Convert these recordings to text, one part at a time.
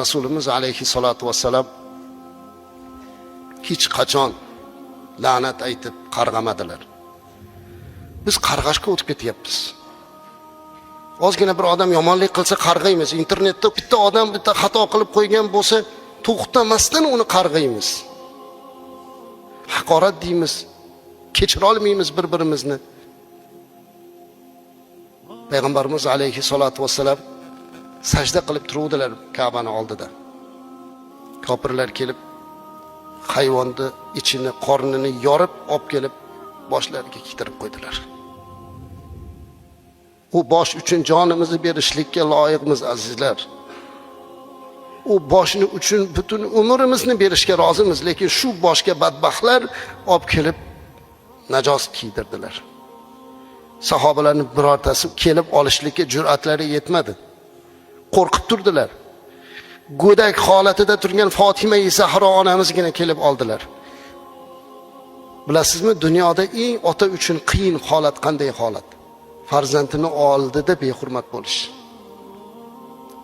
Rasulimiz alayhissalatu vassalam hech qachon la'nat aytib qarg'amadilar. Biz qarg'ashga o'tib ketyapmiz. Ozgina bir odam yomonlik qilsa qarg'aymiz. Internetda bitta odam bitta xato qilib qo'ygan bo'lsa, to'xtamasdan uni qarg'aymiz. Haqorat deymiz. Kechira olmaymiz bir-birimizni. Payg'ambarimiz alayhissalatu vassalam sajda qilib turuvdilar Ka'bani oldida. Kofirlar kelib hayvonni ichini, qornini yorib olib kelib boshlariga kitirib qo'ydilar. U bosh uchun jonimizni berishlikka loyiqmiz azizlar. U boshni uchun butun umrimizni berishga rozimiz, lekin shu boshga badbaxtlar olib kelib najos kiydirdilar. Sahobalarning birortasi kelib olishlikka jur'atlari yetmadi. Qo'rqib turdilar. Go'dak holatida turgan Fotima-i Zahro onamizgina kelib oldilar. Bilasizmi, dunyoda eng ota uchun qiyin holat qanday holat? Farzandini oldida behurmat bo'lish.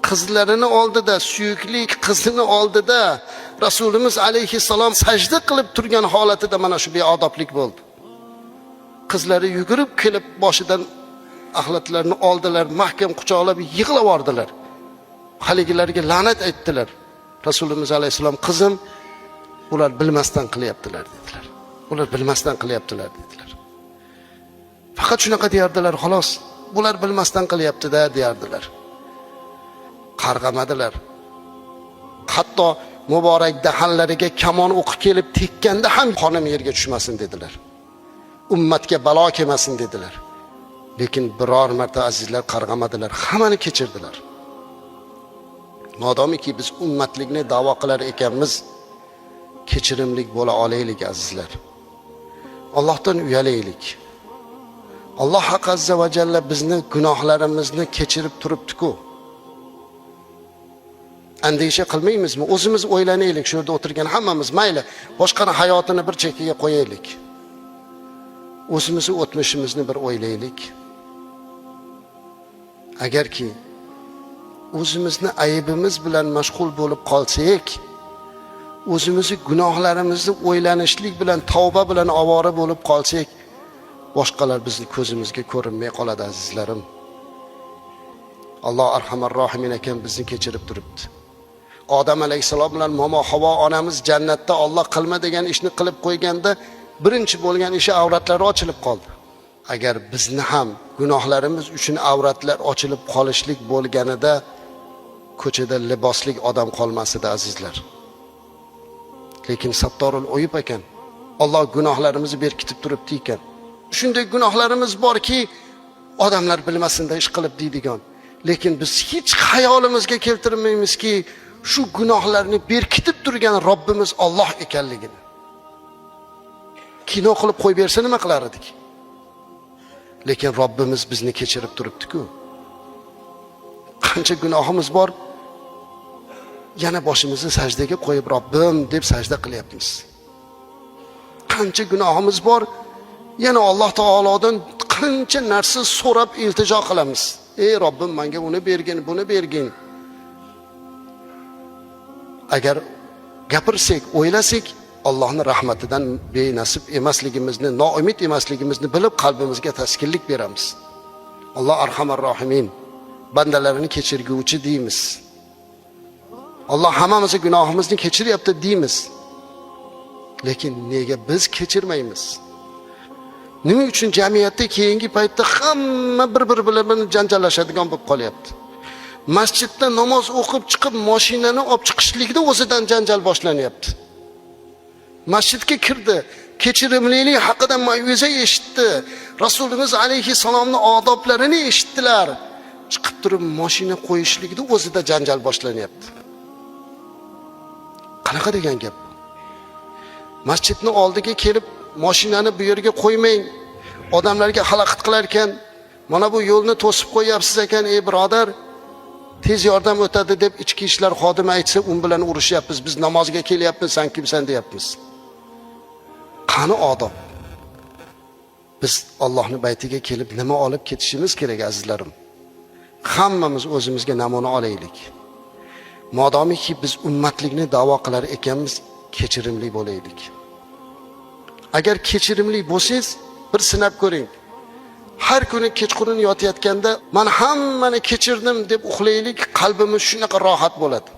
Qizlarini oldida, suyukli qizini oldida Rasulimiz alayhissalom sajda qilib turgan holatida mana shu beodoblik bo'ldi. Qizlari yugurib kelib boshidan axlatlarini oldilar, mahkam quchoqlab yig'lab yordilar. Haligilarga la'nat aytdilar. Rasulimiz alayhissalom, qizim, ular bilmasdan qilyaptilar dedilar. Ular bilmasdan qilyaptilar dedilar. Faqat shunaqa deyardilar, xolos. Bular bilmasdan qilyapti-da deyardilar. Qarg'amadilar. Hatto muborak dahanlariga kamon o'qi kelib tekkanda ham qonim yerga tushmasin dedilar. Ummatga balo kelmasin dedilar. Lekin biror marta azizlar qarg'amadilar, hammani kechirdilar. Modomiki biz ummatlikni da'vo qilar ekanmiz, kechirimlik bo'la olaylik azizlar. Allohdan uyalaylik. Alloh azza va jalla bizni gunohlarimizni kechirib turibdi-ku. Andisha qilmaymizmi? O'zimiz o'ylanaylik, shu yerda o'tirgan hammamiz, mayli, boshqani hayotini bir chekkaga qo'yaylik. O'zimizni o'tmishimizni bir o'ylaylik. Agarki o'zimizni aybimiz bilan mashg'ul bo'lib qolsak, o'zimizni gunohlarimizni o'ylanishlik bilan, tavba bilan ovora bo'lib qolsak, boshqalar bizni ko'zimizga ko'rinmay qoladi azizlarim. Alloh arhamar rohimin ekan bizni kechirib turibdi. Odam alayhisalom bilan momo Havo onamiz jannatda Alloh qilma degan ishni qilib qo'yganda birinchi bo'lgan ishi avratlari ochilib qoldi. Agar bizni ham gunohlarimiz uchun avratlar ochilib qolishlik bo'lganida ko'chada liboslik odam qolmas edi azizlar. Lekin Sattorul Uyub ekan. Alloh gunohlarimizni berkitib turibdi ekan. Shunday gunohlarimiz borki, odamlar bilmasinda ish qilib deydigan. Lekin biz hech xayolimizga keltirmaymizki, shu gunohlarni berkitib turgan Robbimiz Alloh ekanligini. Kino qilib qo'yib bersa nima qilar edik? Lekin Robbimiz bizni kechirib turibdi-ku. Qancha gunohimiz bor, yana boshimizni sajdaga qo'yib Robbim deb sajda qilyapmiz. Qancha gunohimiz bor, yana Alloh taolodan qancha narsa so'rab iltijo qilamiz. Ey Robbim, menga uni bergin, buni bergin. Agar gapirsak, o'ylasak, Allohning rahmatidan benasib emasligimizni, noumid emasligimizni bilib qalbimizga taskinlik beramiz. Alloh arhamar rohimin, bandalarini kechirguvchi deymiz. Alloh hammamizni gunohimizni kechiryapti deymiz. Lekin nega biz kechirmaymiz? Nima uchun jamiyatda keyingi paytda hamma bir-biri bilan janjallashadigan bo'lib qolyapti? Masjidda namoz o'qib chiqib, mashinani olib chiqishlikda o'zidan janjal boshlanyapti. Masjidga kirdi, kechirimlilik haqida mav'iza eshitdi. Rasulimiz alayhissalomning odoblarini eshitdilar. Chiqib turib mashina qo'yishlikda o'zida janjal boshlanyapti. Qanaqa degan gap? Masjidning oldiga kelib, mashinani bu yerga qo'ymang. Odamlarga xalaqit qilar ekan, mana bu yo'lni to'sib qo'yapsiz ekan, ey birodar. Tez yordam o'tadi deb ichki ishlar xodimi aytsa, un bilan urushyapmiz. Biz namozga kelyapmiz, sen kimsan deyapmiz. Qani odob? Biz Allohning baytiga kelib nima olib ketishimiz kerak azizlarim? Hammamiz o'zimizga namuna olaylik. modomiki biz ummatlikni da'vo qilar ekanmiz, kechirimli bo'laylik. Agar kechirimli bo'lsangiz, bir sinab ko'ring. Har kuni kechqurun yotayotganda men hammani kechirdim deb uxlaylik, qalbimiz shunaqa rohat bo'ladi.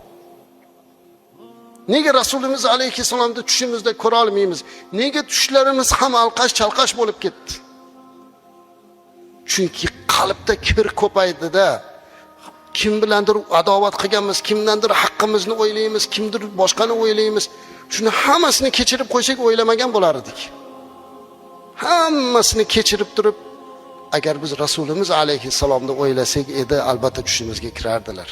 Nega Rasulimiz alayhissalomni tushimizda ko'ra olmaymiz? Nega tushlarimiz ham alqash-chalqash bo'lib ketdi? Chunki qalbda kibr ko'paydi-da. Kim bilandir adovat qilganmiz, kimdandir haqqimizni o'ylaymiz, kimdir boshqani o'ylaymiz. Shuni hammasini kechirib qo'ysak o'ylamagan bo'lar edik. Hammasini kechirib turib, agar biz Rasulimiz alayhissalomni o'ylasak edi, albatta tushimizga kirardilar.